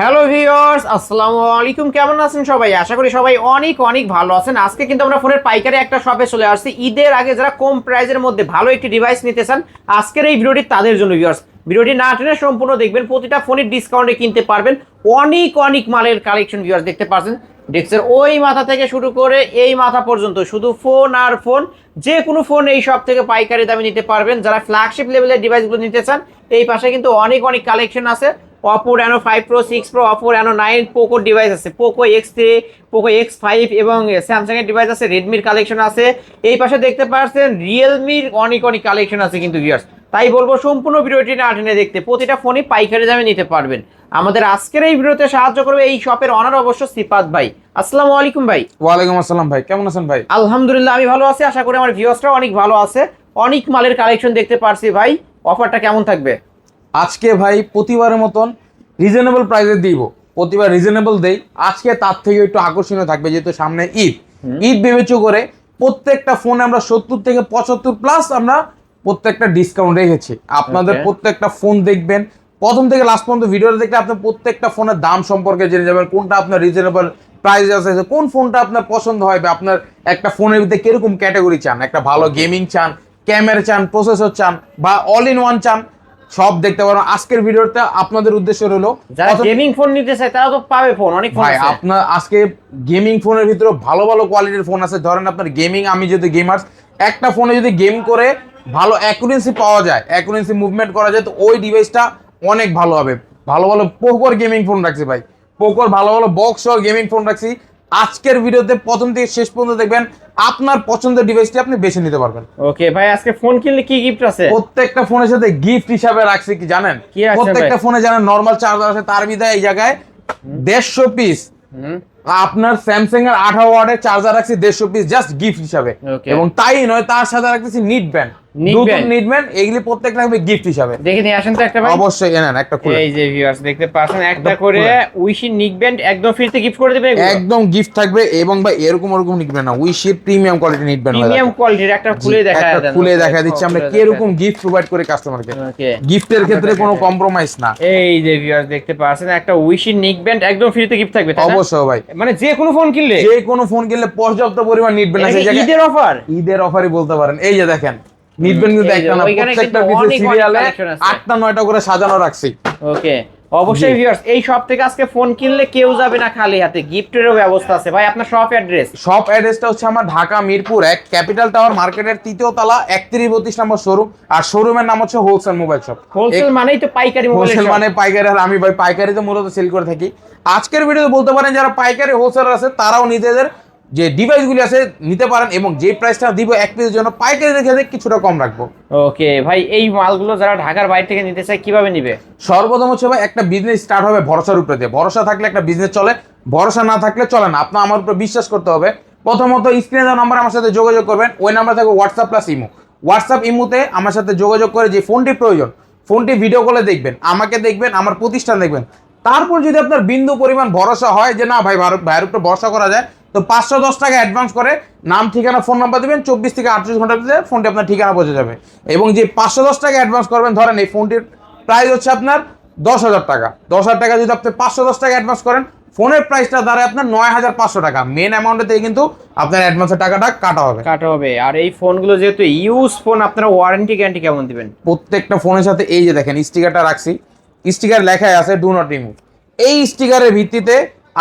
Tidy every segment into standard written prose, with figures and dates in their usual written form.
Hello viewers, আসসালামু আলাইকুম। কেমন আছেন সবাই? আশা করি সবাই অনেক অনেক ভালো আছেন। আজকে কিন্তু আমরা ফোনের পাইকারি একটা শপে চলে আসছি। ঈদের আগে যারা কম প্রাইসের মধ্যে ভালো একটি ডিভাইস নিতে চান, আজকের এই ভিডিওটি তাদের জন্য ভিউয়ার্স। ভিডিওটি না টেনে সম্পূর্ণ দেখবেন, প্রতিটা ফোনের ডিসকাউন্টে কিনতে পারবেন। অনেক অনেক মালের কালেকশন ভিউয়ার্স দেখতে পাচ্ছেন। ডেস্কের ওই মাথা থেকে শুরু করে এই মাথা পর্যন্ত শুধু ফোন আর ফোন, যে কোনো ফোন এই শপ থেকে পাইকারি দামে নিতে পারবেন। যারা ফ্ল্যাগশিপ লেভেলের ডিভাইসগুলো নিতে চান, এই পাশে কিন্তু অনেক অনেক কালেকশন আছে। Oppo Reno 5 Pro, 6 Pro, Oppo Reno 9, Poco device আছে, Poco X3, Poco X5 এবং Samsung এর ডিভাইস আছে, Redmi কালেকশন আছে। এই পাশে দেখতে পাচ্ছেন Realme অনেক অনেক কালেকশন আছে কিন্তু ভিউয়ার্স। তাই বলবো সম্পূর্ণ ভিডিওটি না টেনে দেখতে, প্রতিটা ফোনই পাইকারি দামে নিতে পারবেন। আমাদের আজকের এই ভিডিওতে সাহায্য করবে এই শপের অনার অবশ্য সিফাত ভাই। আসসালামু আলাইকুম ভাই। ওয়ালাইকুম আসসালাম ভাই, কেমন আছেন ভাই? আলহামদুলিল্লাহ, আমি ভালো আছি। আশা করি আমার ভিউয়ার্সরাও অনেক ভালো আছে। অনেক মালের কালেকশন দেখতে পারছি ভাই, অফারটা কেমন থাকবে? আজকে ভাই প্রতিবারের মতন রিজনেবল প্রাইসে দিব। প্রতিবার রিজনেবল দেই, আজকে তার থেকে একটু আকর্ষণীয় থাকবে, যেহেতু সামনে ঈদ। ঈদ বিবেচ্য করে প্রত্যেকটা ফোনে আমরা 70 থেকে 75 প্লাস আমরা প্রত্যেকটা ডিসকাউন্ট রেখেছি। আপনাদের প্রত্যেকটা ফোন দেখবেন, প্রথম থেকে লাস্ট পর্যন্ত ভিডিওটা দেখলে আপনার প্রত্যেকটা ফোনের দাম সম্পর্কে জেনে যাবেন, কোনটা আপনার রিজনেবল প্রাইস আছে, কোন ফোনটা আপনার পছন্দ হয়, বা আপনার একটা ফোনের ভিতরে কিরকম ক্যাটাগরি চান, একটা ভালো গেমিং চান, ক্যামেরা চান, প্রসেসর চান, বা অল ইন ওয়ান চান, সব দেখতে পারো। আজকের ভিডিওটা আপনাদের উদ্দেশ্য হলো যারা গেমিং ফোন নিতে চায় তারা তো পাবে ফোন, অনেক ফোন আছে আপনার আজকে গেমিং ফোনের ভিতরে ভালো ভালো কোয়ালিটির ফোন আছে। ধরেন আপনার গেমিং, আমি যদি গেমার্স, একটা ফোনে যদি গেম করে ভালো অ্যাকুরেন্সি পাওয়া যায়, অ্যাকুরেন্সি মুভমেন্ট করা যায়, তো ওই ডিভাইসটা অনেক ভালো হবে। ভালো ভালো পোকোর গেমিং ফোন রাখছি ভাই, পোকোর ভালো ভালো বক্স সহ গেমিং ফোন রাখছি। আজকের ভিডিওতে প্রথম থেকে শেষ পর্যন্ত দেখবেন, আপনার পছন্দের ডিভাইসটি আপনি বেছে নিতে পারবেন। ওকে ভাই, আজকে ফোন কিনলে কি গিফট আছে? প্রত্যেকটা ফোনের সাথে গিফট হিসাবে রাখছি কি জানেন? প্রত্যেকটা ফোনে জানেন নরমাল চার্জার আছে, তার বিদায় এই জায়গায় 150 পিস আপনার স্যামসাং এর 18 ওয়াটের চার্জার রাখছি 150 পিস জাস্ট গিফট হিসাবে। এবং তাই নয়, তার সাথে রাখতেছি নিট ব্যান্ড, নিট ব্যান্ড, এগুলি প্রত্যেকটা হবে গিফট হিসাবে। দেখে নিয়ে আসেন তো একটা ভাই। অবশ্যই এনেন একটা খুলে। এই যে ভিউয়ার্স দেখতে পাচ্ছেন, একটা করে উইশি নিক ব্যান্ড একদম ফ্রিতে গিফট করে দিবেন। একদম গিফট থাকবে। এবং ভাই এরকম ওরকম নিট ব্যান্ড না, উইশির premium quality knit band, premium কোয়ালিটির একটা খুলে দেখায় দেন, খুলে দেখা দিচ্ছি আমরা কি এরকম গিফট প্রোভাইড করে কাস্টমারকে। গিফটের ক্ষেত্রে কোনো কম্প্রোমাইজ না। এই যে ভিউয়ার্স দেখতে পাচ্ছেন, একটা উইশি নিক ব্যান্ড একদম ফ্রিতে গিফট থাকবে। অবশ্যই ভাই, মানে যে কোনো ফোন কিনলে, পর্যাপ্ত পরিমাণ নিট ব্যান্ড আছে। ঈদের অফার, ঈদের অফারই বলতে পারেন। এই যে দেখেন নিট ব্যান্ড কিন্তু একটা না, প্রত্যেকটা পিসে সিরিয়ালে 8টা 9টা করে সাজানো রাখছি। ওকে, অবশ্যই ভিউয়ার্স এই শপ থেকে আজকে ফোন কিনলে কেউ যাবে না খালি হাতে, গিফটেরও ব্যবস্থা আছে। ভাই আপনার শপ অ্যাড্রেস? শপ অ্যাড্রেসটা হচ্ছে আমার ঢাকা মিরপুর 1 ক্যাপিটাল টাওয়ার মার্কেটের 3য় তলা 3132 নম্বর শোরুম। আর শোরুমের নাম হচ্ছে হোলসেল মোবাইল শপ। হোলসেল মানেই তো পাইকারি মোবাইল শপ। হোলসেল মানে পাইকারি, আর আমি ভাই পাইকারিতে মূলত সেল করে থাকি। আজকের ভিডিওতে বলতে পারেন যারা পাইকারি হোলসেলার আছে তারাও নিজেদের যে ডিভাইসগুলি আছে নিতে পারেন, এবং যে প্রাইসটা দিব এক পিসের জন্য পাইকারি রেখে কিছুটা কম রাখবো। ওকে ভাই, এই মালগুলো যারা ঢাকার বাইরে থেকে নিতে চায় কিভাবে নিবে? সর্বপ্রথম হচ্ছে ভাই একটা বিজনেস স্টার্ট হবে ভরসার উপরে দিয়ে। ভরসা থাকলে একটা বিজনেস চলে, ভরসা না থাকলে চলে না। আপনার আমার উপর বিশ্বাস করতে হবে। প্রথমত স্ক্রিনে দেওয়া নাম্বার আমার সাথে যোগাযোগ করবেন, ওই নাম্বার থেকে হোয়াটসঅ্যাপ প্লাস ইমো। হোয়াটসঅ্যাপ ইমোতে আমার সাথে যোগাযোগ করে যে ফোনটি প্রয়োজন, ফোনটি ভিডিও কলে দেখবেন, আমাকে দেখবেন, আমার প্রতিষ্ঠান দেখবেন। তারপর যদি আপনার বিন্দু পরিমাণ ভরসা হয় যে না ভাই ভাইয়ের উপরে ভরসা করা যায়, তো 510 টাকা অ্যাডভান্স করে নাম ঠিকানা ফোন নাম্বার দিবেন, 24 থেকে 38 ঘন্টার ভিতরে ফোনটি আপনার ঠিকানা পৌঁছে যাবে। এবং যে 510 টাকা অ্যাডভান্স করবেন, ধরেন এই ফোনটির প্রাইস হচ্ছে আপনার 10,000 টাকা। 10,000 টাকা যদি আপনি 510 টাকা অ্যাডভান্স করেন, ফোনের প্রাইসটা দাঁড়ায় আপনার 9,500 টাকা। মেন অ্যামাউন্টের থেকে কিন্তু আপনার অ্যাডভান্সের টাকাটা কাটা হবে। আর এই ফোনগুলো যেহেতু ইউজ ফোন, আপনারা ওয়ারেন্টি গ্যারান্টি কেমন দিবেন? প্রত্যেকটা ফোনের সাথে এই যে দেখেন স্টিকারটা রাখছি, স্টিকার লেখাই আছে ডু নট রিমুভ। এই স্টিকারের ভিত্তিতে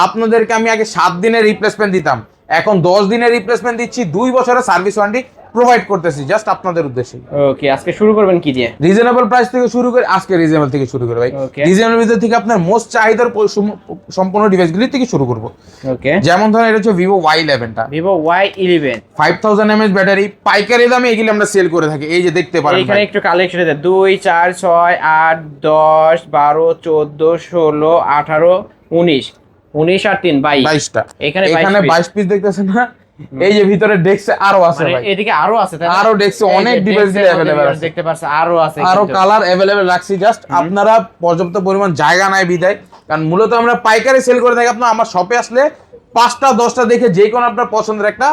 আপনাদেরকে আমি আগে 7 দিনের রিপ্লেসমেন্ট দিতাম, এখন 10 দিনের রিপ্লেসমেন্ট দিচ্ছি, 2 বছরের সার্ভিস ওয়ারেন্টি প্রোভাইড করতেছি জাস্ট আপনাদের উদ্দেশ্যে। ওকে, আজকে শুরু করবেন কি দিয়ে? রিজনেবল প্রাইস থেকে শুরু করে, আজকে রিজনেবল থেকে শুরু করে ভাই। রিজনেবল ভিতর থেকে আপনার মোস্ট চাহিদার সম্পূর্ণ ডিভাইসগুলি থেকে শুরু করব। ওকে, যেমন ধরেন এটা হচ্ছে ভিভো Y11 টা, ভিভো Y11 5000 mAh ব্যাটারি, পাইকারি দামে এগুলি আমরা সেল করে থাকি। এই যে দেখতে পারেন এখানে একটু কালেকশন আছে, 2 4 6 8 10 12 14 16 18 19 19 আর 3 22টা। এখানে 22 পিস দেখতেছেন না? এই যে ভিতরে ডেস্কে আরো আছে ভাই, এদিকে আরো আছে, আরো ডেস্কে অনেক ডিভাইস अवेलेबल আছে, দেখতে পাচ্ছেন আরো আছে, আরো কালার अवेलेबल রাখছি। জাস্ট আপনারা পর্যাপ্ত পরিমাণ জায়গা নাই বিদায়, কারণ মূলত আমরা পাইকারি সেল করে থাকি। আপনারা আমার শপে আসলে 5টা 10টা দেখে যে কোনো আপনার পছন্দের একটা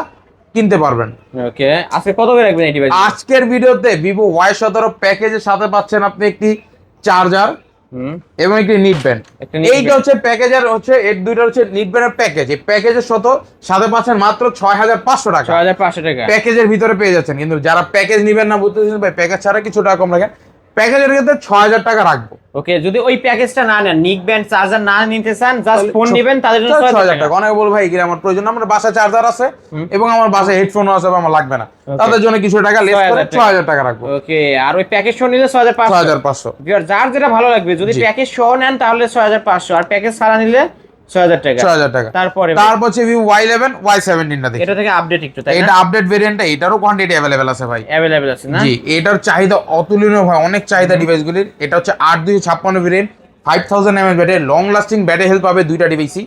কিনতে পারবেন। ওকে, আজকে কত করে রাখবেন এই ডিভাইস? আজকের ভিডিওতে ভিভো Y17 প্যাকেজের সাথে পাচ্ছেন আপনি একটি চার্জার, এবং একটি নিট ব্যান্ড। এইটা হচ্ছে প্যাকেজের হচ্ছে এর দুইটা হচ্ছে নিট ব্যান্ডের প্যাকেজ। এই প্যাকেজের সাথে পাচ্ছেন মাত্র 6500 টাকা। 6500 টাকা প্যাকেজের ভিতরে পেয়ে যাচ্ছেন। কিন্তু যারা প্যাকেজ নিবেন না বুঝতেছেন ভাই প্যাকেজ ছাড়া কিছু টাকা কম রাখেন, প্যাকেজের ক্ষেত্রে 6000 টাকা রাখবো। ওকে, যদি ওই প্যাকেজটা না নেন, নিক ব্যান্ড চার্জার না নিতে চান, জাস্ট ফোন নেবেন, তাদের জন্য 6000 টাকা। অনেকে বল ভাই কি আমার প্রয়োজন, আমার বাসায় চার্জার আছে এবং আমার বাসায় হেডফোনও আছে, আমার লাগবে না, তাদের জন্য কিছু টাকা লেস করে 6000 টাকা রাখবো। ওকে, আর ওই প্যাকেজ সহ নিলে 6500। যার যেটা ভালো লাগবে, যদি প্যাকেজ সহ নেন তাহলে 6500, আর প্যাকেজ ছাড়া নিলে 6000 টাকা। 6000 টাকা। তারপর হচ্ছে Vivo Y11 Y17 টা দেখি। এটা থেকে আপডেট একটু, তাই না? এটা আপডেট ভেরিয়েন্টটা, এটারও কোয়ান্টিটি अवेलेबल আছে ভাই। अवेलेबल আছে না? জি, এটার চাহিদা অতুলনীয় ভাই, অনেক চাহিদা ডিভাইসগুলির। এটা হচ্ছে 8256 variant, 5000 mAh battery, long lasting battery health পাবে দুইটা ডিভাইসই।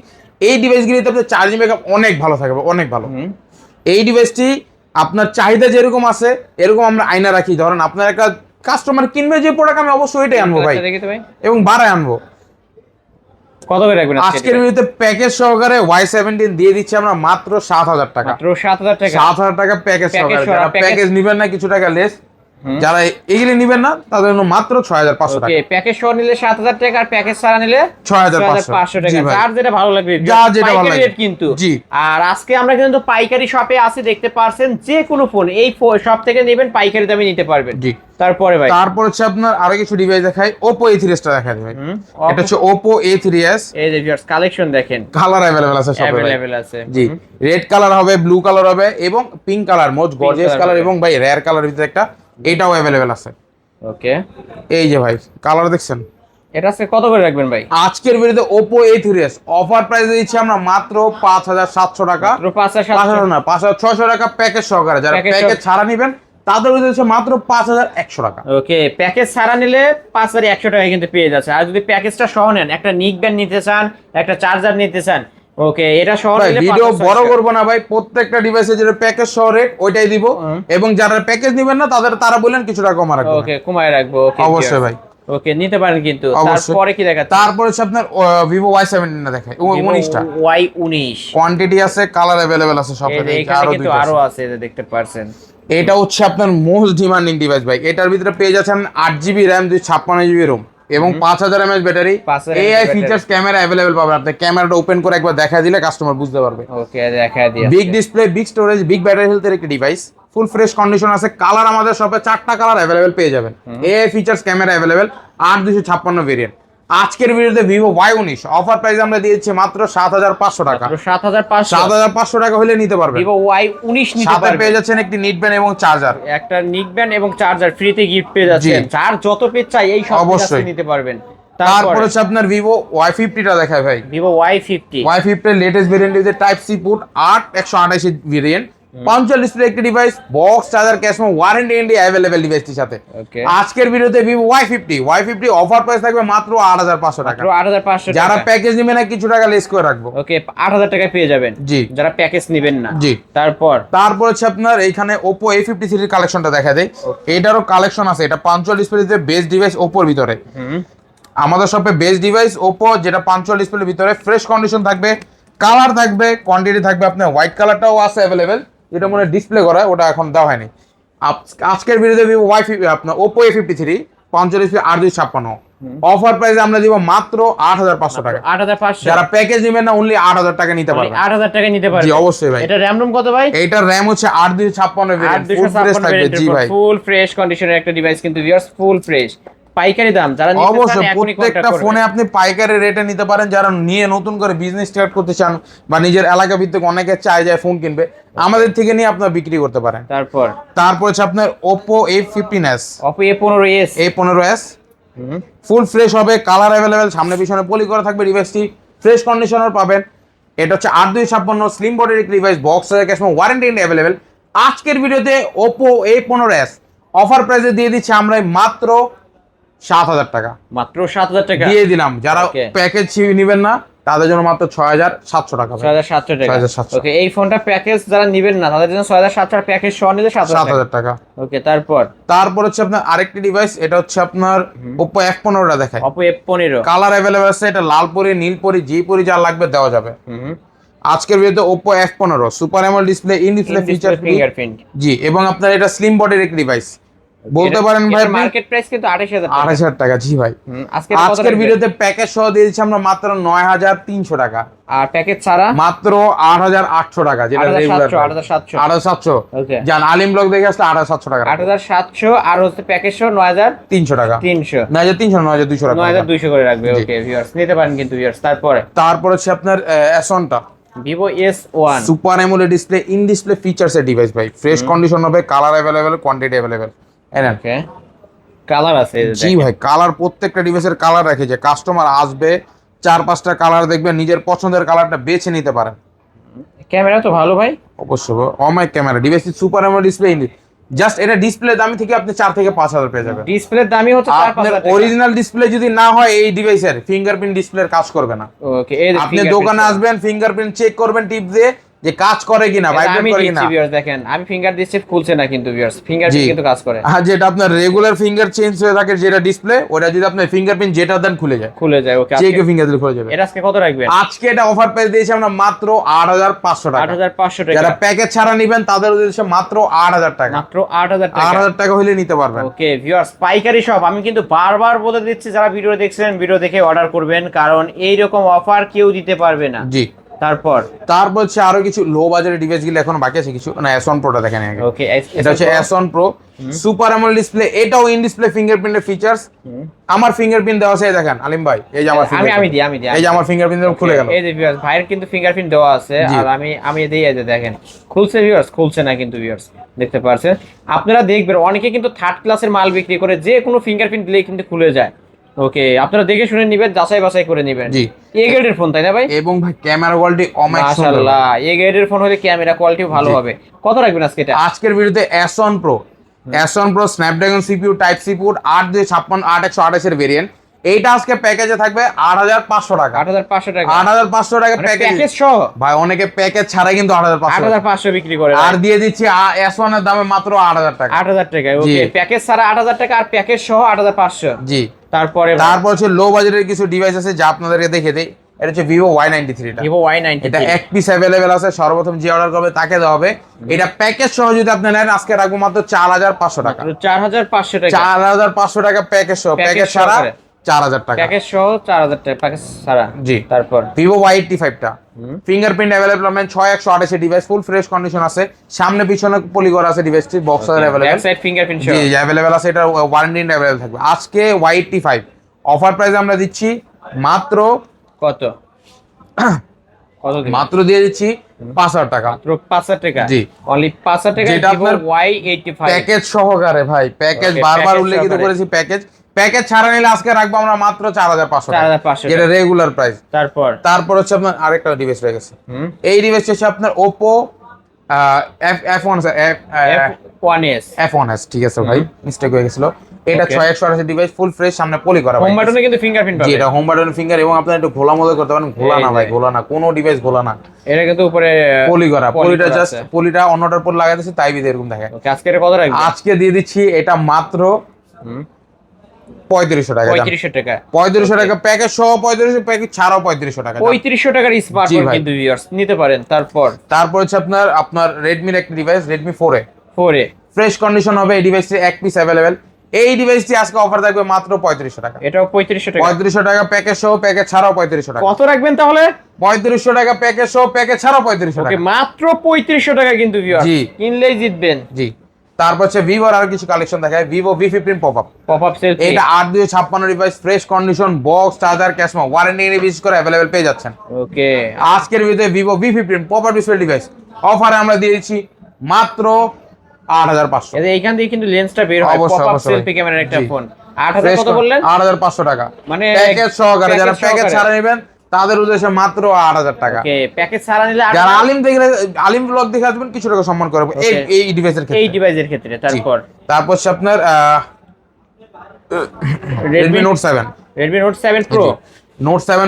এই ডিভাইসগুলিতে আপনার চার্জিং ব্যাকআপ অনেক ভালো থাকবে, অনেক ভালো। এই ডিভাইসটি আপনার চাহিদা যেরকম আছে এরকম আমরা আয়না রাখি। ধরেন আপনার একটা কাস্টমার কিনবে যে প্রোডাক্ট, আমি অবশ্যই এটাই আনবো ভাই, এবং বাড়ায় আনবো। কত করে রাখবেন আজকের ভিডিওতে প্যাকেজ সহকারে Y17 দিয়ে দিচ্ছি আমরা মাত্র 7000 টাকা। মাত্র 7000 টাকা। 7000 টাকা প্যাকেজ সহকারে। যারা প্যাকেজ নেবেন না কিছু টাকা লেস, যারা এগুলি নেবেন না তাদের জন্য মাত্র 6500 টাকা। ওকে, প্যাকেজ সহ নিলে 7000 টাকা, আর প্যাকেজ ছাড়া নিলে 6500 টাকা। যার যেটা ভালো লাগবে, যার যেটা ভালো লাগবে কিন্তু। জি। আর আজকে আমরা কিন্তু পাইকারি শপে আছি, দেখতে পারছেন। যে কোনো ফোন এই শপ থেকে নেবেন, পাইকারি দামে নিতে পারবেন। জি। তারপরে ভাই, তারপর হচ্ছে আপনার আরো কিছু ডিভাইস দেখাই। Oppo A3s টা দেখাই ভাই। এটা হচ্ছে Oppo A3s। এই যে ভিউয়ার্স, কালেকশন দেখেন, কালার अवेलेबल আছে সব अवेलेबल আছে। জি, রেড কালার হবে, ব্লু কালার হবে এবং pink colour, most gorgeous colour, এবং ভাই রেয়ার কালারের ভিতরে একটা এটাও अवेलेबल আছে। ওকে, এই যে ভাই কালার দেখছেন। এটা আজকে কত করে রাখবেন ভাই? আজকের ভিডিওতে Oppo A3s অফার প্রাইসে দিচ্ছি আমরা মাত্র 5700 টাকা। মাত্র 5700 না, 5600 টাকা প্যাকেজ সহকারে। যারা প্যাকেজ ছাড়া নেবেন তাদের হচ্ছে মাত্র 5100 টাকা। ওকে, প্যাকেজ ছাড়া নিলে 5100 টাকা কিন্তু পেয়ে যাচ্ছে। আর যদি প্যাকেজটা সহ নেন, একটা নিক ব্যান্ড নিতে চান, একটা চার্জার নিতে চান, ওকে, এটা সহ নিলে ভিডিও বড় করব না ভাই, প্রত্যেকটা ডিভাইসে যেটা প্যাকেজ সহ রেট ওইটাই দিব, এবং যারা প্যাকেজ নেবেন না তারা বলেন কিছু টাকা কমা রাখবো। ওকে, কমায় রাখবো। ওকে, অবশ্যই ভাই। ওকে, নিতে পারেন কিন্তু। তারপরে কি দেখাচ্ছেন? তারপর হচ্ছে আপনার Vivo Y17 না দেখাই, 19 টা Y19 কোয়ান্টিটি আছে, কালার अवेलेबल আছে সব। এখানে কিন্তু আরো আছে, দেখতে পারছেন। এটা হচ্ছে আপনার মোস্ট ডিমান্ডিং ডিভাইস ভাই। এটার ভিতরে পেয়ে যাচ্ছেন 8GB RAM, 256GB ROM এবং 5000 mAh battery. AI features camera available পাবেন। আপনি ক্যামেরাটা ওপেন করে একবার দেখা দিলে কাস্টমার বুঝতে পারবে। ওকে, দেখা দিয়েছে। Big display, big storage, big battery হেলথের একটি ডিভাইস, ফুল ফ্রেশ কন্ডিশন আছে। কালার আমাদের শপে 4টা কালার अवेलेबल পেয়ে যাবেন। AI features camera available, 8256 variant. আজকের ভিডিওতে Vivo Y19 অফার প্রাইস আমরা দিয়েছি মাত্র 7500 টাকা। 7500 টাকা হলে নিতে পারবেন। Vivo Y19 নিতে সাথে পারবেন। পেয়ে যাচ্ছেন একটি নিট ব্যান্ড এবং চার্জার। একটা নিক ব্যান্ড এবং চার্জার ফ্রিতে গিফট পেয়ে যাচ্ছেন। যার যত পিস চাই এই সব অবশ্যই নিতে পারবেন। তারপর হচ্ছে আপনার Vivo Y50 টা দেখায় ভাই। Vivo Y50 এর লেটেস্ট ভেরিয়েন্ট হচ্ছে টাইপ সি পোর্ট 8128 ভেরিয়েন্ট, পাঞ্চুয়াল ডিসপ্লে একটি device, box charger, cash memo, warranty India available ডিভাইসটির সাথে। আজকের ভিডিওতে Vivo Y50 অফার প্রাইস থাকবে মাত্র 8500 টাকা। মাত্র 8500 টাকা। যারা প্যাকেজ নেবেন না কিছু টাকা লেস করে রাখবো। ওকে, 8000 টাকায় পেয়ে যাবেন। জি, যারা প্যাকেজ নেবেন না। জি। তারপর হচ্ছে আপনার এইখানে Oppo A53 এর কালেকশনটা দেখা দেয়। এটারও কালেকশন আছে। এটা পাঞ্চুয়াল ডিসপ্লেতে বেস্ট ডিভাইস Oppo এর ভিতরে। আমাদের শপে বেস্ট ডিভাইস Oppo, যেটা পাঞ্চুয়াল ডিসপ্লের ভিতরে ফ্রেশ কন্ডিশন থাকবে, কালার থাকবে, কোয়ান্টিটি থাকবে। আপনার হোয়াইট কালারটাও আছে अवेलेबल, যেটা মনে ডিসপ্লে করা, ওটা এখন দেওয়া হয়নি। আজকের ভিডিওতে Vivo আপনার Oppo A53 punctual display 8256 offer প্রাইসে আমরা দিব মাত্র 8500 টাকা। 8500। যারা প্যাকেজ নেবেন না অনলি 8000 টাকা নিতে পারবেন। 8000 টাকা নিতে পারবেন। জি অবশ্যই ভাই। এটা RAM ROM কত ভাই? এইটার RAM হচ্ছে 8256 ভেরিয়েন্ট, ফুল ফ্রেশ থাকবে। জি ভাই, ফুল ফ্রেশ কন্ডিশনের একটা ডিভাইস কিন্তু ভিউয়ার্স, ফুল ফ্রেশ। পাইকারি দাম যারা নিতে চান অবশ্যই এখনই কন্টাক্ট প্রত্যেকটা করবেন। ফোনে আপনি পাইকারি রেটে নিতে পারেন। যারা নিয়ে নতুন করে বিজনেস স্টার্ট করতে চান বা নিজের এলাকা ভিত্তিক অনেকে চায় যায় ফোন কিনবে, আমাদের থেকে নিয়ে আপনারা বিক্রি করতে পারেন। তারপর হচ্ছে আপনার Oppo A15s, Oppo A15s, A15s full fresh হবে, কালার अवेलेबल, সামনে পিছনে পলি করা থাকবে ডিভাইসটি, ফ্রেশ কন্ডিশনার পাবেন। এটা হচ্ছে 8256 স্লিম বডির একটি device, box cash memo, warranty India available. আজকের ভিডিওতে Oppo A15s অফার প্রাইসে দিয়ে দিচ্ছি আমরা মাত্র 7000 টাকা। মাত্র 7000 টাকা দিয়ে দিলাম। যারা প্যাকেজ নেবেন না তাদের জন্য মাত্র 6700 টাকা। 6700 টাকা। 6700। ওকে, এই ফোনটা প্যাকেজ যারা নেবেন না তাদের জন্য 6700 প্যাকেজ সহ নিলে 7000 টাকা। ওকে, তারপর হচ্ছে আপনার আরেকটি ডিভাইস, এটা হচ্ছে আপনার Oppo F15 টা দেখায়। Oppo F15 কালার अवेलेबल আছে। এটা লাল পরি, নীল পরি, যে পরি যা লাগবে দেওয়া যাবে। আজকের ভিডিওতে Oppo F15 super AMOLED display, in display feature fingerprint. জি, এবং আপনার এটা স্লিম বডির একটি ডিভাইস, বলতে পারেন ভাই মার্কেট প্রাইস কিন্তু 28000 টাকা। 28000 টাকা, জি ভাই। আজকের ভিডিওতে প্যাকেজ সহ দিয়েছি আমরা মাত্র 9300 টাকা, আর প্যাকেজ ছাড়া মাত্র 8800 টাকা, যেটা রেগুলার 8700। ওকে, জান আলিম ব্লগ দেখে আসলে 8700 টাকা, 8700। আর হচ্ছে প্যাকেজ সহ 9300 টাকা, 9300 9200 টাকা, 9200 করে রাখবে। ওকে ভিউয়ার্স, নিতে পারেন কিন্তু ভিউয়ার্স। তারপর হচ্ছে আপনার S1টা, Vivo S1 super AMOLED display, in display features এর ডিভাইস ভাই, ফ্রেশ কন্ডিশন হবে, colour available, quantity available. Okay, colour আছে জি ভাই, কালার প্রত্যেকটা ডিভাইসের কালার রাখে, যে কাস্টমার আসবে 4-5টা কালার দেখবে, নিজের পছন্দের কালারটা বেছে নিতে পারেন। ক্যামেরা তো ভালো ভাই, অবশ্যই অমাইক camera, device super AMOLED display, just এটা ডিসপ্লে দামি থেকে আপনি 4 থেকে 5000 পেয়ে যাবেন। ডিসপ্লের দামই হচ্ছে 4-5000 টাকা। অরিজিনাল ডিসপ্লে যদি না হয় এই ডিভাইসের ফিঙ্গারপ্রিন্ট ডিসপ্লের কাজ করবে না। ওকে, এই আপনি দোকানে আসবেন, ফিঙ্গারপ্রিন্ট চেক করবেন টিপ দিয়ে, যে কাজ করে কিনা, ভাইব্রেট করে কিনা। ভিউয়ার্স দেখেন, আমি ফিঙ্গার দিচ্ছি, খুলছে না কিন্তু ভিউয়ার্স, ফিঙ্গারপ্রিন্ট কিন্তু কাজ করে। হ্যাঁ, যেটা আপনার রেগুলার ফিঙ্গার চেঞ্জ হয়ে থাকে যেটা ডিসপ্লে, ওটা যদি আপনি ফিঙ্গারপ্রিন্ট যেটা দেন খুলে যায়। ওকে, যে কেউ ফিঙ্গার দিলে খুলে যাবে। এটা আজকে কত রাখবেন? আজকে এটা অফার প্রাইস দিয়েছি আমরা মাত্র 8500 টাকা। 8500 টাকা। যারা প্যাকেজ ছাড়া নেবেন তাদের উদ্দেশ্যে মাত্র 8000 টাকা, মাত্র 8000 টাকা। 8000 টাকা হলে নিতে পারবেন। ওকে ভিউয়ার্স, পাইকারি শপ, আমি কিন্তু বারবার বলে দিচ্ছি, যারা ভিডিও দেখছেন ভিডিও দেখে অর্ডার করবেন, কারণ এই রকম অফার কেউ দিতে পারবে না। জি, তারপর হচ্ছে আরো কিছু লো বাজারের ডিভাইস গুলো এখন বাকি আছে কিছু, না S1 Pro টা দেখেন আগে। ওকে, এটা হচ্ছে S1 Pro super AMOLED display, এটাও ইন ডিসপ্লে ফিঙ্গারপ্রিন্টের ফিচারস। আমার ফিঙ্গারপ্রিন্ট দেওয়া আছে, এই দেখেন আলিম ভাই, এই যে আমার আমি দিই এই যে আমার ফিঙ্গারপ্রিন্ট খুলে গেল। এই যে ভিউয়ার্স, ভাইয়ের কিন্তু ফিঙ্গারপ্রিন্ট দেওয়া আছে, আর আমি দিই, এই যে দেখেন খুলছে ভিউয়ার্স, খুলছে না কিন্তু ভিউয়ার্স, দেখতে পাচ্ছেন আপনারা। দেখবেন অনেকে কিন্তু থার্ড ক্লাসের মাল বিক্রি করে, যে কোনো ফিঙ্গারপ্রিন্ট দিলেই কিন্তু খুলে যায়। ওকে, আপনারা দেখে শুনে নেবেন, যাচাই বাছাই করে নেবেন। জি, এ গ্রেডের ফোন, তাই না ভাই? এবং ভাই ক্যামেরা কোয়ালিটি অনেক সুন্দর, মাশাআল্লাহ। এ গ্রেডের ফোন হলে ক্যামেরা কোয়ালিটিও ভালো হবে। কত রাখবেন আজকে এটা? আজকের ভিডিওতে S1 Pro Snapdragon CPU type C port 8256 8128 এর ভেরিয়েন্ট, এইটা আজকে প্যাকেজে থাকবে 8500 টাকা। 8500 টাকা, 8500 টাকা প্যাকেজ সহ ভাই, অনেকে প্যাকেজ ছাড়াই কিন্তু 8500 বিক্রি করে, আর দিয়ে দিচ্ছি S1 এর দামে মাত্র 8000 টাকা। 8000 টাকা। ওকে, প্যাকেজ ছাড়া 8000 টাকা, আর প্যাকেজ সহ 8500। জি, তারপর হচ্ছে লো বাজেটের কিছু ডিভাইস আছে যা আপনাদেরকে দেখে দেই। এটা হচ্ছে Vivo Y93 টা, Vivo Y93, এটা এক পিস अवेलेबल আছে, সর্বপ্রথম যে অর্ডার করবে তাকে দেওয়া হবে। এটা প্যাকেজ সহ যদি আপনি নেন আজকে রাখবো মাত্র 4500 টাকা, 4500 টাকা, 4500 টাকা প্যাকেজ সহ, প্যাকেজ ছাড়া 4000 টাকা, প্যাকেজ সহ 4000 টাকা, প্যাকেজ ছাড়া। জি, তারপর Vivo Y85 টা ফিঙ্গারপ্রিন্ট अवेलेबल পাবেন, 6128 এর ডিভাইস, ফুল ফ্রেশ কন্ডিশন আছে, সামনে পিছনে পলি করা আছে, ডিভাইসটি box available, back side fingerprint সহ, জি अवेलेबल আছে, এটা ওয়ারেন্টি अवेलेबल থাকবে। আজকে Y85 অফার প্রাইস আমরা দিচ্ছি মাত্র কত দিবেন? মাত্র দিয়ে দিচ্ছি 5000 টাকা, মাত্র 5000 টাকা। জি, অনলি 5000 টাকা, যেটা Vivo আপনার Y85 প্যাকেজ সহকারে ভাই, প্যাকেজ বারবার উল্লেখিত করেছি, প্যাকেজ ছাড়া নিলে আজকে রাখবো আমরা মাত্র 4500 টাকা, 4500 যেটা রেগুলার প্রাইস। তারপর হচ্ছে আপনার আরেকটা ডিভাইস রয়ে গেছে, এই ডিভাইসটা হচ্ছে আপনার Oppo F1s, ঠিক আছে ভাই, মিস্টেক হয়ে গেছিল। এটা 6128 ডিভাইস, ফুল ফ্রেশ, সামনে পলি করা, হোম বাটনে কিন্তু ফিঙ্গারপ্রিন্ট পাবেন। জি, এটা হোম বাটন ফিঙ্গার, এবং আপনি একটু ঘোলা মতো করতে পারেন। ঘোলা না ভাই, ঘোলা না, কোনো ডিভাইস ঘোলা না, এটা কিন্তু উপরে পলি করা, পলিটা জাস্ট পলিটা অন্যটার পর লাগাইতেছে, তাই বিধে এরকম দেখে। ওকে, আজকে এটা কত রাখবেন? আজকে দিয়ে দিচ্ছি এটা মাত্র 3500 টাকা, 3500 টাকা, 3500 টাকা প্যাকেজ সহ, 3500 প্যাকেজ ছাড়াও 3500 টাকা, 3500 টাকার স্মার্টফোন কিন্তু ভিউয়ার্স নিতে পারেন। তারপর হচ্ছে আপনার Redmi এর একটা device, Redmi 4A fresh condition হবে, এই ডিভাইসটি এক পিস अवेलेबल। এই ডিভাইসটি আজকে অফার থাকবে মাত্র 3500 টাকা, এটাও 3500 টাকা, 3500 টাকা প্যাকেজ সহ, প্যাকেজ ছাড়াও 3500 টাকা। কত রাখবেন তাহলে? 3500 টাকা প্যাকেজ সহ, প্যাকেজ ছাড়াও 3500 টাকা। ওকে, মাত্র 3500 টাকা কিন্তু ভিউয়ার্স, কিনলেই জিতবেন। জি, তারপর হচ্ছে Vivo আর কিছু কালেকশন দেখায়, Vivo V15 পপআপ সেলফি, এটা 8256 device, fresh condition, box, charger, ক্যাশমো, warranty নিয়ে বিশেষ করে अवेलेबल পেয়ে যাচ্ছেন। ওকে, আজকের ভিডিওতে Vivo V15 popup display device অফারে আমরা দিয়েছি মাত্র 8500। এইখান দিয়ে কিন্তু লেন্সটা বের হয়, পপআপ সেলফি ক্যামেরার একটা ফোন। 8000 কত বললেন? 8500 টাকা, মানে প্যাকেজ সহকারে। যারা প্যাকেজ ছাড়া নেবেন তাদের উদ্দেশ্যে মাত্র 8000 টাকা। ওকে, প্যাকেজ ছাড়া নিলে যারা আলিম ব্লগ দেখে আসবেন কিছু টাকা সম্মান করব এই ডিভাইসের ক্ষেত্রে, এই ডিভাইসের ক্ষেত্রে। তারপর হচ্ছে আপনার Redmi Note 7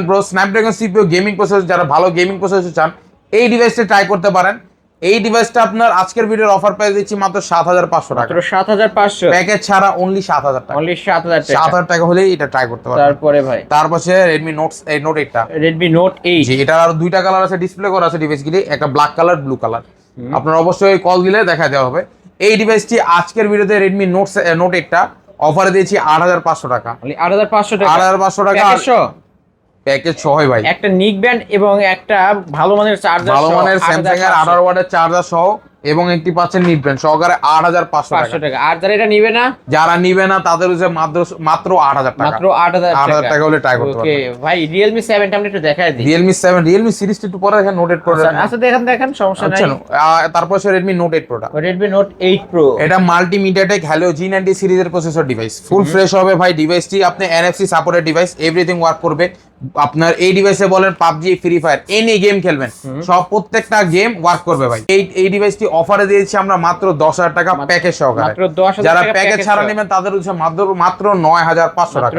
Pro Snapdragon CPU gaming processor, যারা ভালো গেমিং প্রসেসর চান এই ডিভাইসটা ট্রাই করতে পারেন। এই ডিভাইসটা আপনার আজকের ভিডিওর অফার প্রাইস দিচ্ছি মাত্র 7500 টাকা, মাত্র 7500 প্যাকেজ ছাড়া অনলি 7000 টাকা, অনলি 7000 টাকা, 7000 টাকা হলেই এটা ট্রাই করতে পারবেন। তারপরে ভাই তারপর হচ্ছে Redmi Note 8 টা, Redmi Note 8, জি, এটা আর দুইটা কালার আছে, ডিসপ্লে করা আছে ডিভাইসগুলি, একটা ব্ল্যাক কালার, ব্লু কালার। আপনারা অবশ্যই কল দিলে দেখা দেওয়া হবে। এই ডিভাইসটি আজকের ভিডিওতে রেডমি নোট 8টা অফারে দিয়েছি 8500 টাকা। 8500 টাকা, 8500 টাকা প্যাকেজ সহ ভাই, একটা নিক ব্যান্ড এবং একটা ভালো মানের চার্জার, ভালো মানের স্যামসাং এর 18 ওয়াটের চার্জার সহ, এবং একটি পাচ্ছেন নিট ব্যান্ড সহকারে 8500 টাকা। আর যারা এটা নিবে না, যারা নিবে না তাদের হচ্ছে মাত্র 8000 টাকা, মাত্র 8000 টাকা হলে ট্রাই করতে ওকে পারবেন। ভাই Realme 7 টা আমি একটু দেখাই দিই। Realme সিরিজটা একটু পরে দেখেন, নোট 8 প্রো। আচ্ছা দেখেন সমস্যা নাই। তারপর হচ্ছে Redmi Note 8 Pro টা, Redmi Note 8 Pro, এটা মাল্টিমিডিয়া টেক Helio G90 সিরিজের প্রসেসর ডিভাইস, ফুল ফ্রেশ হবে ভাই ডিভাইসটি। আপনি NFC supported device, everything work করবে আপনার এই ডিভাইসে। বলেন PUBG, free fire, any game খেলবেন, সব প্রত্যেকটা গেম ওয়ার্ক করবে ভাই। এই ডিভাইসটি অফারে দিয়েছি আমরা মাত্র 10000 টাকা প্যাকেজ সহকারে। মাত্র 10000 যারা টাকা প্যাকেজ ছাড়া নেবেন তাদের হচ্ছে মাত্র 9500 টাকা,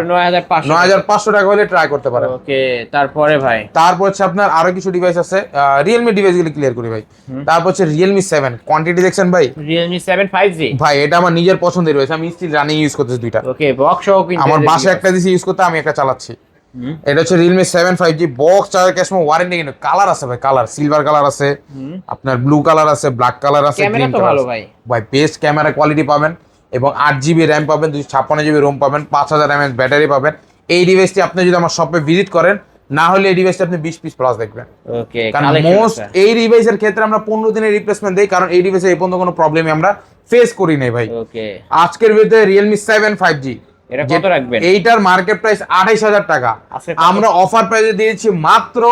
9500 টাকা হলে ট্রাই করতে পারেন। ওকে তারপরে ভাই, তারপর হচ্ছে আপনার আরো কিছু ডিভাইস আছে, রিয়েলমি ডিভাইস গুলো ক্লিয়ার করি ভাই। তারপর হচ্ছে Realme 7 কোয়ান্টিটি দেখছেন ভাই, Realme 7 5G ভাই এটা আমার নিজের পছন্দের রয়েছে, আমি স্টিল রানিং ইউজ করতেছি দুইটা। ওকে বক্স সহ কিনতে আমার বাসায় একটা দিছি ইউজ করতে, আমি একটা চালাচ্ছি। এটা হচ্ছে Realme 7 5G box charger ক্যাশমো warranty, কিন্তু কালার আছে ভাই, কালার সিলভার কালার আছে, আপনার ব্লু কালার আছে, ব্ল্যাক কালার আছে, ক্যামেরা গ্রিন তো কালার ভালো আছে ভাই। ভাই, বেস্ট ক্যামেরা কোয়ালিটি পাবেন, এবং 8GB র্যাম পাবেন, 256GB রোম পাবেন, 5000 mAh ব্যাটারি পাবেন। এই ডিভাইসটি আপনি যদি আমার শপে ভিজিট করেন, না হলে এই ডিভাইসটি আপনি 20 পিস প্লাস দেখবেন। ওকে কারণ মোস্ট এই ডিভাইসের ক্ষেত্রে আমরা 15 দিনের রিপ্লেসমেন্ট দেই, কারণ এই ডিভাইসে এই পর্যন্ত কোনো প্রবলেমই আমরা ফেস করি নাই ভাই। ওকে আজকের ভিডিওতে Realme 7 5G, এটা কত রাখবেন? এইটার মার্কেট প্রাইস 28000 টাকা, আমরা অফার প্রাইসে দিয়েছি মাত্র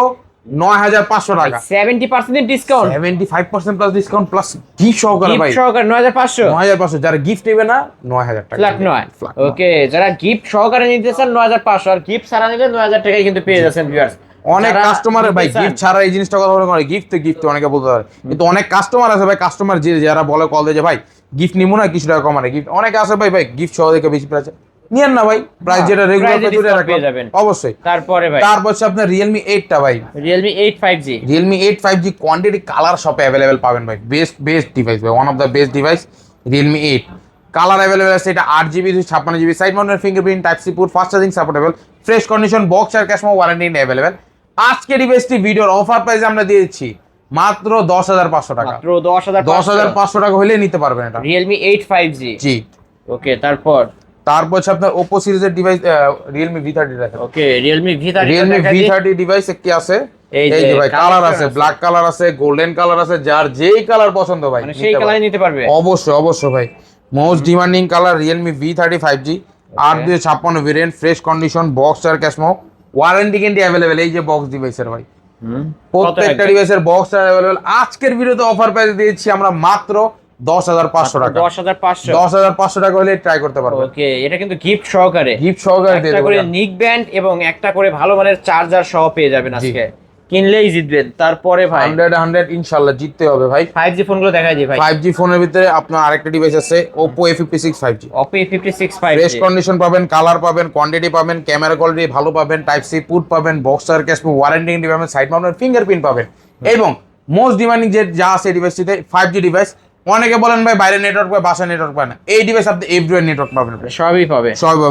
9500 টাকা, 70% discount, 75% plus discount plus gift সহকারে ভাই, গিফট সহকারে 9500, যারা গিফট নেবে না 9000 টাকা ফ্ল্যাট 9। ওকে যারা গিফট সহকারে নিতে চান 9500, আর গিফট ছাড়া নিলে 9000 টাকায় কিন্তু পেয়ে যাচ্ছেন ভিউয়ার্স। অনেক কাস্টমার ভাই গিফট ছাড়া এই জিনিসটা কথা বলে করে, গিফট অনেকে বলতে পারে, কিন্তু অনেক কাস্টমার আছে ভাই, কাস্টমার যারা বলে কল দিয়ে যে ভাই গিফট নিবো না, কিছু টাকা কমানে গিফট, অনেক আছে ভাই গিফট সহ দেখে বেশি প্রাইস নিয়েন না ভাই, প্রাইস যেটা রেগুলার প্রাইস পেয়ে যাবেন অবশ্যই। তারপরে হচ্ছে আপনার Realme 8 টা ভাই, Realme 8 5G, Realme 8 5G quantity colour শপে अवेलेबल পাবেন ভাই, বেস্ট ডিভাইস ভাই, one of the best device Realme 8 colour available আছে। এটা 8GB 256GB side mounted fingerprint type C port, fast charging supportable, fresh condition box আর cash warranty available. আজকে ডিভাইসটি ভিডিওর অফার প্রাইসে আমরা দিয়েছি মাত্র 10500 টাকা, মাত্র 10500 টাকা হলে নিতে পারবেন এটা Realme 8 5G। জি ওকে তারপর হচ্ছে আপনার Oppo সিরিজের ডিভাইস Realme V30 দেখেন। ওকে Realme V30 ডিভাইস কি আছে, এই যে ভাই কালার আছে, ব্ল্যাক কালার আছে, গোল্ডেন কালার আছে, যার যেই কালার পছন্দ ভাই মানে সেই কালারই নিতে পারবে অবশ্যই ভাই। Most demanding colour Realme V30 5G 8256 variant, fresh condition, box আর ক্যাশমো ওয়ারেন্টি গ্যারান্টি अवेलेबल। এই যে বক্স ডিভাইসের ভাই, প্রত্যেকটা ডিভাইসের বক্স আর अवेलेबल। আজকের ভিডিওতে অফার প্রাইস দিয়েছি আমরা মাত্র 10500 টাকা, 10500 টাকা হলে ট্রাই করতে পারবেন। ওকে এটা কিন্তু গিফট সহকারে দিয়ে একটা করে নিক ব্যান্ড এবং একটা করে ভালো মানের চার্জার সহ পেয়ে যাবেন আজকে, কিনলেই জিতবেন। তারপরে ভাই 100 ইনশাআল্লাহ জিততে হবে ভাই। 5G ফোনগুলো দেখাই দিই ভাই। 5G ফোনের ভিতরে আপনার আরেকটা ডিভাইস আছে Oppo A56 5G, Oppo A56 5G, fresh condition পাবেন, কালার পাবেন, কোয়ান্টিটি পাবেন, ক্যামেরা কোয়ালিটি ভালো পাবেন, টাইপ সি পোর্ট পাবেন, বক্সার ক্যাশ ওয়ারেন্টি পাবেন, সাইড মাউন্টেড ফিঙ্গারপ্রিন্ট পাবেন, এবং মোস্ট ডিমান্ডিং যে যা আছে ডিভাইসটিতে 5G ডিভাইস। অনেকে বলেন ভাই বাইরে নেটওয়ার্ক পায়, বাসায় নেটওয়ার্ক পায় না, এই ডিভাইস আপনি এভরিওয়্যার নেটওয়ার্ক পাবেন, সবই পাবে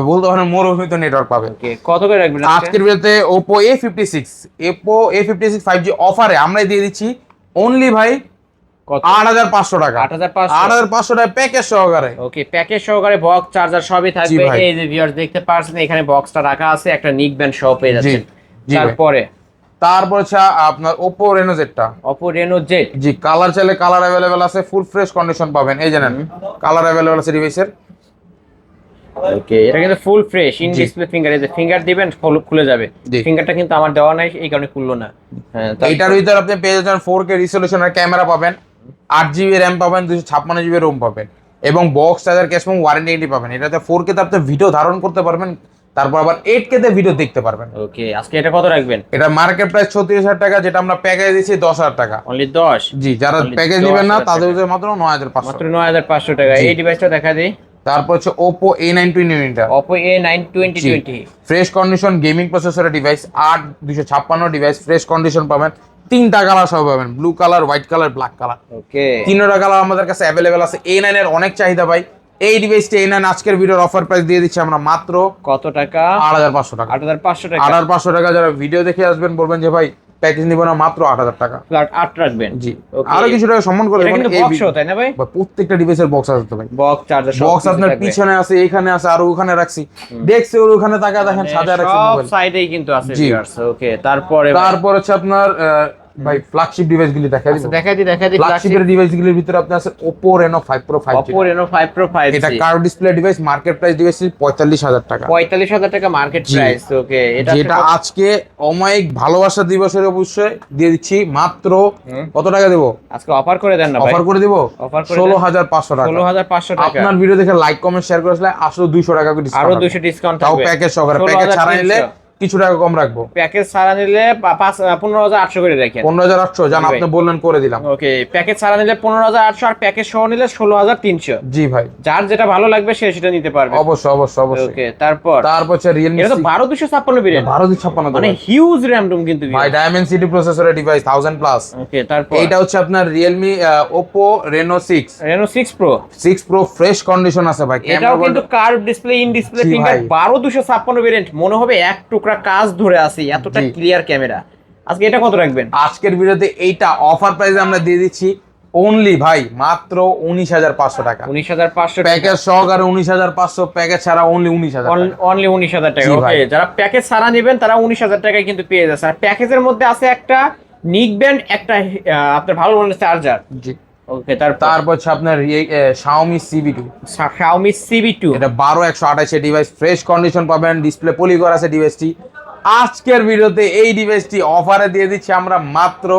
বলতে পারেন মরুভূমিতে নেটওয়ার্ক পাবেন। ওকে কত করে রাখবেন আজকের ভিডিওতে Oppo A56 5G অফারে আমরা দিয়ে দিচ্ছি অনলি ভাই 8500 টাকা, 8500 টাকা প্যাকেজ সহকারে। ওকে প্যাকেজ সহকারে বক্স চার্জার সবই থাকবে। এই যে ভিউয়ার্স দেখতে পাচ্ছেন এখানে বক্সটা রাখা আছে, একটা নিক ব্যান্ড সহ পেয়ে যাচ্ছেন। তারপর হচ্ছে আপনার Oppo Reno Z টা, Oppo Reno Z জি কালার চাইলে কালার अवेलेबल আছে, ফুল ফ্রেশ কন্ডিশন পাবেন, এই জানেন কালার अवेलेबल আছে ডিভাইসের। ওকে এটা কিন্তু full fresh, in display finger, এই যে ফিঙ্গার দিবেন খুলে যাবে, ফিঙ্গারটা কিন্তু আমার দেওয়া নাই এই কারণে খুললো না। হ্যাঁ এইটার ভিতরে আপনি পেয়ে যাচ্ছেন 4K রিজলিউশনের ক্যামেরা পাবেন, 8GB র্যাম পাবেন, 256GB রোম পাবেন, এবং বক্স চার্জার ক্যাশ ওয়ারেন্টি পাবেন। এটাতে 4K তে আপনি ভিডিও ধারণ করতে পারবেন, তারপর আবার 8K তে ভিডিও দেখতে পারবেন। ওকে আজকে এটা কত রাখবেন? এটা মার্কেট প্রাইস 36000 টাকা, যেটা আমরা প্যাকেজ দিচ্ছি 10000 টাকা অনলি 10। জি যারা প্যাকেজ নেবেন না তাদের জন্য মাত্র 9500, মাত্র 9500 টাকা। এই ডিভাইসটা দেখা দেই। তারপর হচ্ছে Oppo A920 টা, Oppo A920 fresh condition gaming প্রসেসরের ডিভাইস, 8256 ডিভাইস, ফ্রেশ কন্ডিশন পাবেন, তিনটা কালার সহ পাবেন, blue colour, white colour, black colour. Okay তিনটা কালার আমাদের কাছে अवेलेबल আছে। A9 এর অনেক চাহিদা ভাই, এই ডিভাইসটি A9 আজকের ভিডিওর অফার প্রাইস দিয়ে দিচ্ছি আমরা মাত্র কত টাকা? 8500 টাকা, 8500 টাকা। 8500 টাকা। যারা ভিডিও দেখে আসবেন বলবেন যে ভাই প্যাকেজ নিব না মাত্র 8,000 টাকা। ফ্ল্যাট 8 রাখবেন। জি, Okay. আরো কিছু টাকা সম্মান করে এটা কিন্তু বক্স তাই না ভাই? প্রত্যেকটা ডিভাইসের বক্স আছে তো ভাই। বক্স চার্জার সব বক্স আপনার পিছনে আছে, এখানে আছে, আর ওখানে রাখছি, দেখছে ওর ওখানে তাকা দেখেন সাজায় রাখছি সব মোবাইল। সাইডেই কিন্তু আছে জি। ভিউয়ার্স। ওকে, তারপরে তারপর হচ্ছে আপনার ভাই ফ্ল্যাগশিপ ডিভাইসগুলি দেখাই দিব। আচ্ছা দেখাই দিই ফ্ল্যাগশিপের ডিভাইসগুলির ভিতরে আপনি আছে Oppo Reno 5 Pro 5G। Oppo Reno 5 Pro 5G এটা curve display device, market price device 45,000 টাকা। 45,000 টাকা মার্কেট জি। প্রাইস। ওকে, এটা যেটা আজকে অমায়িক ভালোবাসা দিবসের অবশ্যই দিয়ে দিচ্ছি মাত্র কত টাকা দেব? আজকে অফার করে দেন না ভাই। অফার করে দিব অফার করে দেন। 16,500 টাকা। 16,500 টাকা। আপনার ভিডিও দেখে লাইক কমেন্ট শেয়ার করে আসলে আসলে 200 টাকা করে আরো ডিসকাউন্ট, 200 ডিসকাউন্ট তাও থাকবে। প্যাকেজ সহকারে। প্যাকেজ ছাড়া নিলে 16,300 কিছু টাকা কম রাখবো। প্যাকেজ ছাড়া নিলে 15,800 করে রাখেন। 15,800 জান জি ভাই। আপনি বললেন করে দিলাম। ওকে, প্যাকেজ ছাড়া নিলে 15,800 আর প্যাকেজ সহ নিলে 16,300। জি ভাই, যার যেটা ভালো লাগবে সে সেটা নিতে পারবে। অবশ্যই অবশ্যই অবশ্যই। ওকে, তারপর হচ্ছে Realme এটা তো 12,256 ভেরিয়েন্ট, 1256 মানে হিউজ র‍্যাম রুম কিন্তু ভাই, Dimensity প্রসেসরের ডিভাইস 1000 প্লাস। ওকে, তারপর এইটা হচ্ছে আপনার Realme Oppo Reno 6 Reno 6 Pro। Fresh condition আছে ভাই। এটাও কিন্তু curve display, in display G finger, ভাই। 12,256 ভেরিয়েন্ট। মনে হবে এক টুকরা কাজ ধরে আছে, এতটা জি। Clear camera. আজকে এটা কত রাখবেন? আজকের ভিডিওতে এইটা অফার প্রাইসে আমরা দিয়ে দিচ্ছি অনলি ভাই মাত্র 19,500 টাকা। 19,500 টাকা। প্যাকেজ সহকারে 19,500, প্যাকেজ ছাড়া অনলি 19,000 টাকা। অনলি 19,000 টাকা। জি ভাই। ওকে, যারা প্যাকেজ ছাড়া নেবেন তারা 19,000 টাকায় কিন্তু পেয়ে যাচ্ছে। আর প্যাকেজের মধ্যে আছে একটা নিক ব্যান্ড, একটা আপনার ভালো মানের চার্জার। জি। ওকে, তারপর হচ্ছে আপনার Xiaomi CB2। Xiaomi CB2। এটা 12/128 ডিভাইস, ফ্রেশ কন্ডিশন পাবেন, ডিসপ্লে পলি করা আছে ডিভাইসটি। আজকের ভিডিওতে এই ডিভাইসটি অফারে দিয়ে দিচ্ছি আমরা মাত্র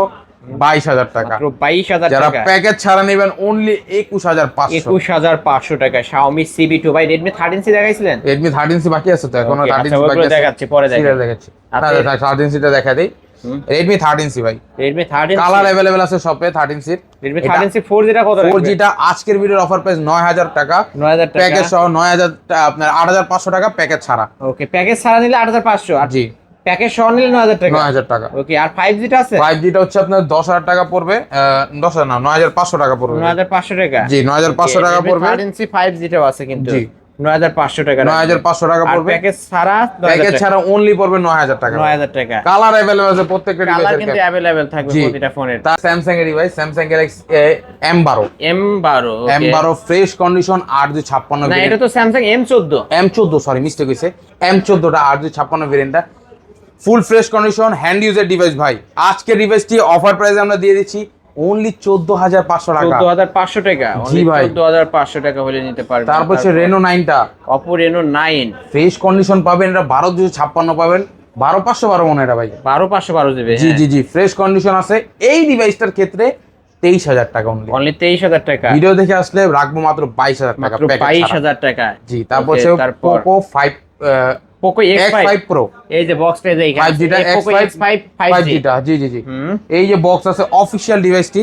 22,000 টাকা। মাত্র 22,000 যারা টাকা। প্যাকেজ ছাড়া নেবেন অনলি 21,500। 21,500 টাকা Xiaomi CB2। ভাই Redmi 13C দেখাইছিলেন? Redmi 13C বাকি আছে তো এখনো। Okay, 13C আচ্ছা, বাকি ওগুলো আছে, দেখাচ্ছি, পরে দেখাচ্ছি। দেখাচ্ছি। আচ্ছা। 13Cটা দেখা দেই। Redmi 13C ভাই, Redmi 13C। কালার अवेलेबल আছে শপে 13C। Redmi 13C 4G টা কত রাখবেন? 4G টা আজকের ভিডিওর অফার প্রাইস 9,000 টাকা। 9,000 টাকা। প্যাকেজ সহ 9,000 আপনার 8,500 টাকা প্যাকেজ ছাড়া। ওকে, প্যাকেজ ছাড়া নিলে 8,500 আর জি, প্যাকেজ সহ নিলে 9,000 টাকা। 9,000 টাকা। ওকে, আর 5G টা আছে? 5G টা হচ্ছে আপনার 10,000 টাকা পড়বে। 10,000 না, 9,500 টাকা পড়বে। 9,500 টাকা। জি, 9,500 টাকা Redmi পড়বে। 13C 5G টাও আছে কিন্তু। জি। 9,500 টাকা। 9,500 টাকা আর পড়বে। প্যাকেজ ছাড়া প্যাকেজ ছাড়া অনলি পড়বে 9,000 টাকা। 9,000 টাকা। কালার अवेलेबल আছে প্রত্যেকটা কালার ডিভাইসের। কিন্তু अवेलेबल থাকবে জি। প্রতিটা ফোনের। তার Samsung এর device, Samsung Galaxy M12। M12। M12 fresh condition 8/256 না, এটা তো Samsung M14। M14 sorry mistake হইছে। M14টা 8/256 ভেরিয়েন্টটা full fresh condition hand user device ভাই। আজকে ডিভাইসটি অফার প্রাইসে আমরা দিয়ে দিচ্ছি অনলি 14,500 টাকা। 14,500 টাকা। জি ভাই। 14,500 টাকা হলে নিতে পারবেন। তারপর হচ্ছে Reno 9টা Oppo Reno 9। Fresh condition পাবেন, এটা 12/256 পাবেন। 12,512 মনে এটা ভাই। 12,512 দেবে। জি জি জি, ফ্রেশ কন্ডিশন আছে। এই ডিভাইসটার ক্ষেত্রে 23,000 টাকা অনলি। অনলি 23,000 টাকা। ভিডিও দেখে আসলে রাখবো মাত্র 22,000 টাকা মাত্র প্যাকেজ ছাড়া। 22,000 টাকা। জি, তারপর Okay, হচ্ছে তারপর Poco 5 Poco X5 Pro এই যে বক্সটা এই যে 5G টা Poco X5 5G 5G টা। জি জি জি, হুম। এই যে বক্স আছে অফিশিয়াল ডিভাইসটি।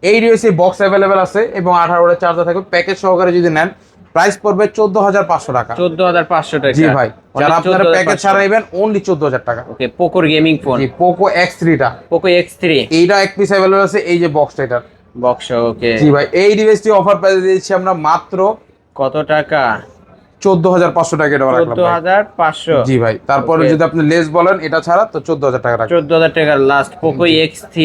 এই ডিভাইসে বক্স अवेलेबल আছে এবং 18 ওয়াটের চার্জার থাকবে। প্যাকেজ সহকারে যদি নেন প্রাইস পড়বে 14,500 টাকা। 14,500 টাকা। জি ভাই, Only যারা আপনারা প্যাকেজ 14,500 ছাড়া নেবেন অনলি 14,000 টাকা। ওকে, Poco গেমিং ফোন। জি, Poco X3 টা, Poco X3 এইটা এক পিস अवेलेबल আছে। এই যে বক্সটা এটা। বক্স। ওকে, জি ভাই, এই ডিভাইসটি অফার প্রাইসে দিচ্ছি আমরা মাত্র কত টাকা? 14,500 টাকা এটা রাখলাম ভাই। 14,500। জি ভাই, তারপরে Okay. যদি আপনি লেস বলেন এটা ছাড়া তো 14,000 টাকা রাখবেন। 14,000 টাকা লাস্ট Poco X3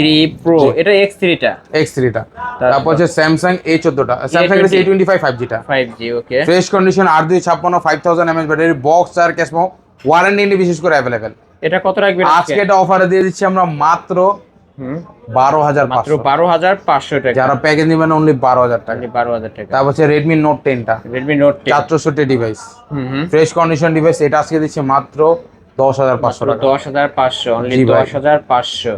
Pro। জি। এটা X3 টা X3 টা। তারপর হচ্ছে Samsung A14 টা, Samsung Galaxy A25 5G টা। 5G। Okay, fresh condition 8/256 5000 mAh battery, box আর ক্যাশমো, ওয়ারেন্টি বিশেষ করে अवेलेबल। এটা কত রাখবেন আজকে এটা অফারে দিয়ে দিচ্ছি আমরা মাত্র হুম, 12,500। মাত্র 12,500 টাকা। যারা প্যাকেজ নেবেন অনলি 12,000 টাকা। অনলি 12,000 টাকা। তারপর হচ্ছে Redmi Note 10 টা, Redmi Note 10। 464 ডিভাইস, হুম হুম, ফ্রেশ কন্ডিশন ডিভাইস। এটা আজকে দিচ্ছি মাত্র 10,500 টাকা। 10,500। অনলি জি ভাই। 10,500।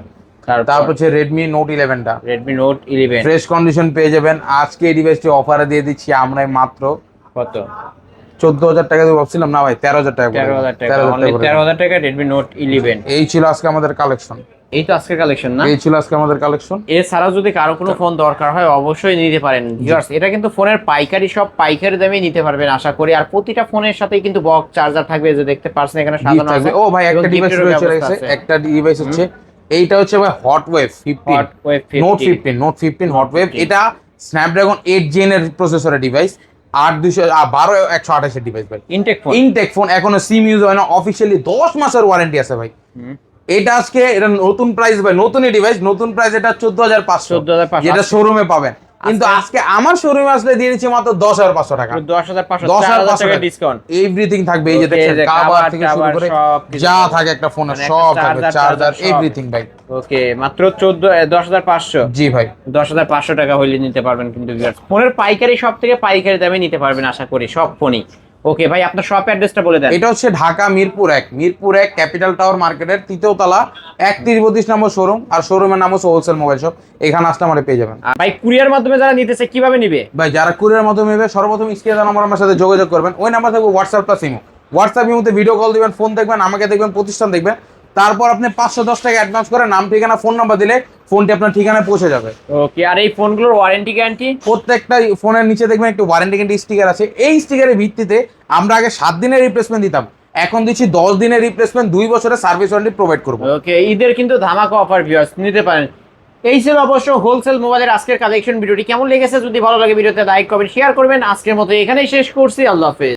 তারপর হচ্ছে Redmi Note 11 টা, Redmi Note 11 ফ্রেশ কন্ডিশন পেয়ে যাবেন। আজকে এই ডিভাইসটি অফারে দিয়ে দিচ্ছি আমরা মাত্র কত? 14,000 টাকা দিয়ে ভাবছিলাম না ভাই, 13,000 টাকা করে। 13,000 টাকা। 13,000 অনলি টাকা করে। 13,000 টাকা Redmi Note 11। এই ছিল আজকে আমাদের কালেকশন। এই তো আজকের কালেকশন না? এই ছিল আজকে আমাদের কালেকশন। এছাড়াও যদি কারো কোনো ফোন দরকার হয় অবশ্যই নিতে পারেন ভিউয়ার্স। এটা কিন্তু ফোনের পাইকারি সব, পাইকারি দামে নিতে পারবেন আশা করি। আর প্রতিটা ফোনের সাথেই কিন্তু বক্স চার্জার থাকবে, যে দেখতে পাচ্ছেন এখানে সাজানো আছে। ও ভাই, একটা এবং ডিভাইস গিফটেরও রয়েছে ব্যবস্থা রয়েছে, আছে। একটা ডিভাইস হচ্ছে এইটা হচ্ছে ভাই হটওয়েভ 15, Hotwave 50। নোট 15 হটওয়েভ। এটা স্ন্যাপড্রাগন 8 জেন এর প্রসেসরের ডিভাইস, 12/128 এর ডিভাইস ভাই। Intact phone. ইনটেক ফোন, এখনো সিম ইউজ হয় না। অফিশিয়ালি 10 মাসের ওয়ারেন্টি আছে ভাই। এটা আজকে এটা নতুন প্রাইস ভাই, নতুনই ডিভাইস, নতুন প্রাইস এটা 14,500, 14,500 যেটা শোরুমে পাবেন, কিন্তু আজকে আমার শোরুমে আসলে দিয়ে দিচ্ছি মাত্র 10,500 টাকা। 10,500 10,500 টাকা ডিসকাউন্ট। এভরিথিং থাকবে, এই যে Okay, দেখছেন যে কভার cover, থেকে শুরু করে সবকিছু যা থাকবে। থাকে একটা ফোনে মানে সব একটা থাকবে, charger, চার্জার সব। এভরিথিং ভাই। ওকে, মাত্র 10,500। জি ভাই, 10,500 টাকা হইলে নিতে পারবেন কিন্তু ভিউয়ার্স। ফোনের পাইকারি শপ থেকে পাইকারি দামে নিতে পারবেন আশা করি সব ফোনই। ওকে ভাই, আপনার শপ অ্যাড্রেসটা বলে দেন। এটা হচ্ছে ঢাকা মিরপুর 1 ক্যাপিটাল টাওয়ার মার্কেটের 3য় তলা 3132 নম্বর শোরুম, আর শোরুমের নাম হচ্ছে হোলসেল মোবাইল শপ। এখানে আসলে আমারে পেয়ে যাবেন। আর ভাই কুরিয়ার মাধ্যমে যারা নিতেছে কিভাবে নিবে? ভাই যারা কুরিয়ার মাধ্যমে নেবে সর্বপ্রথম স্ক্রিনে দেওয়া নাম্বার আমার সাথে যোগাযোগ করবেন, ওই নাম্বার থাকবে হোয়াটসঅ্যাপ প্লাস ইমো। হোয়াটসঅ্যাপ ইমোতে ভিডিও কল দিবেন, ফোন দেখবেন, আমাকে দেখবেন, প্রতিষ্ঠান দেখবেন, তারপর আপনি 510 টাকা অ্যাডভান্স করে নাম ঠিকানা ফোন নাম্বার দিলে ফোনটি আপনার ঠিকানায় পৌঁছে যাবে। ওকে, আর এই ফোনগুলোর ওয়ারেন্টি গ্যারান্টি? প্রত্যেকটা ফোনের নিচে দেখবেন একটু ওয়ারেন্টি গ্যারান্টি স্টিকার আছে। এই স্টিকারের ভিত্তিতে আমরা আগে 7 দিনের রিপ্লেসমেন্ট দিতাম, এখন দিচ্ছি 10 দিনের রিপ্লেসমেন্ট, 2 বছরের সার্ভিস ওয়ারেন্টি প্রোভাইড করবো। ওকে, ঈদের কিন্তু ধামাকা অফার ভিউয়ার্স, নিতে পারেন। এই ছিল অবশ্য হোলসেল মোবাইলের আজকের কালেকশন। ভিডিওটি কেমন লেগেছে? যদি ভালো লাগে ভিডিওতে লাইক কমেন্ট শেয়ার করবেন। আজকের মতো এখানেই শেষ করছি, আল্লাহ হাফেজ।